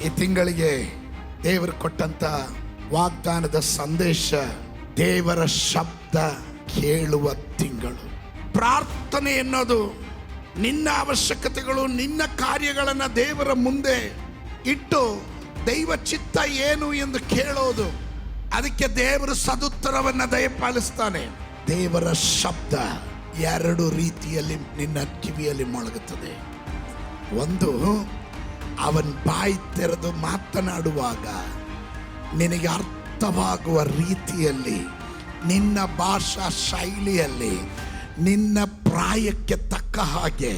ಈ ತಿಂಗಳಿಗೆ ದೇವರು ಕೊಟ್ಟಂತ ವಾಗ್ದಾನದ ಸಂದೇಶ, ದೇವರ ಶಬ್ದ ಕೇಳುವ ತಿಂಗಳು. ಪ್ರಾರ್ಥನೆ ಎನ್ನೋದು ನಿನ್ನ ಅವಶ್ಯಕತೆಗಳು, ನಿನ್ನ ಕಾರ್ಯಗಳನ್ನು ದೇವರ ಮುಂದೆ ಇಟ್ಟು ದೈವ ಚಿತ್ತ ಏನು ಎಂದು ಕೇಳೋದು. ಅದಕ್ಕೆ ದೇವರು ಸದುತ್ತರವನ್ನ ದಯಪಾಲಿಸ್ತಾನೆ. ದೇವರ ಶಬ್ದ ಎರಡು ರೀತಿಯಲ್ಲಿ ನಿನ್ನ ಕಿವಿಯಲ್ಲಿ ಮೊಳಗುತ್ತದೆ. ಒಂದು, ಅವನ್ ಬಾಯಿ ತೆರೆದು ಮಾತನಾಡುವಾಗ ನಿನಗೆ ಅರ್ಥವಾಗುವ ರೀತಿಯಲ್ಲಿ, ನಿನ್ನ ಭಾಷಾ ಶೈಲಿಯಲ್ಲಿ, ನಿನ್ನ ಪ್ರಾಯಕ್ಕೆ ತಕ್ಕ ಹಾಗೆ,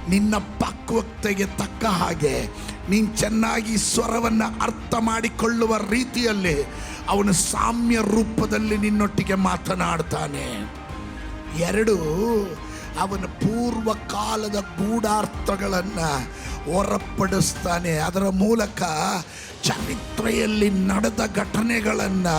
ನಿನ್ನ ಪಕ್ವತೆಗೆ ತಕ್ಕ ಹಾಗೆ ನೀನು ಚೆನ್ನಾಗಿ ಸ್ವರವನ್ನು ಅರ್ಥ ಮಾಡಿಕೊಳ್ಳುವ ರೀತಿಯಲ್ಲಿ ಅವನು ಸಾಮ್ಯ ರೂಪದಲ್ಲಿ ನಿನ್ನೊಟ್ಟಿಗೆ ಮಾತನಾಡ್ತಾನೆ. ಎರಡು, ಅವನ ಪೂರ್ವ ಕಾಲದ ಗೂಢಾರ್ಥಗಳನ್ನು ಹೊರಪಡಿಸ್ತಾನೆ. ಅದರ ಮೂಲಕ ಚರಿತ್ರೆಯಲ್ಲಿ ನಡೆದ ಘಟನೆಗಳನ್ನು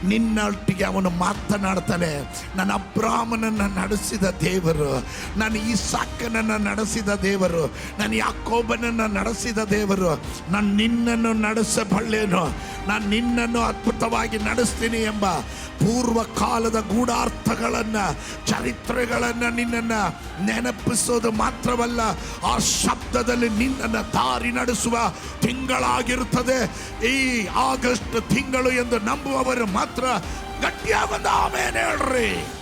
ನಿನ್ನೊಟ್ಟಿಗೆ ಅವನು ಮಾತನಾಡ್ತಾನೆ. ನನ್ನ ಅಬ್ರಾಮನನ್ನು ನಡೆಸಿದ ದೇವರು, ನಾನು ಈಸಾಕನನ್ನು ನಡೆಸಿದ ದೇವರು, ನಾನು ಯಾಕೋಬನನ್ನು ನಡೆಸಿದ ದೇವರು, ನಾನು ನಿನ್ನನ್ನು ನಡೆಸಬಲ್ಲೆನು, ನಾನು ನಿನ್ನನ್ನು ಅದ್ಭುತವಾಗಿ ನಡೆಸ್ತೀನಿ ಎಂಬ ಪೂರ್ವ ಕಾಲದ ಗೂಢಾರ್ಥಗಳನ್ನು, ಚರಿತ್ರೆಗಳನ್ನು ನಿನ್ನನ್ನು ನೆನಪಿಸೋದು ಮಾತ್ರವಲ್ಲ, ಆ ಶಬ್ದದಲ್ಲಿ ನಿನ್ನನ್ನು ದಾರಿ ನಡೆಸುವ ತಿಂಗಳಾಗಿರುತ್ತದೆ ಈ ಆಗಸ್ಟ್ ತಿಂಗಳು ಎಂದು ನಂಬುವವರು ಮಾತ್ರ ಗಟ್ಟಿಯಾಗಿ ಆಮೇನ್ ಹೇಳ್ರಿ.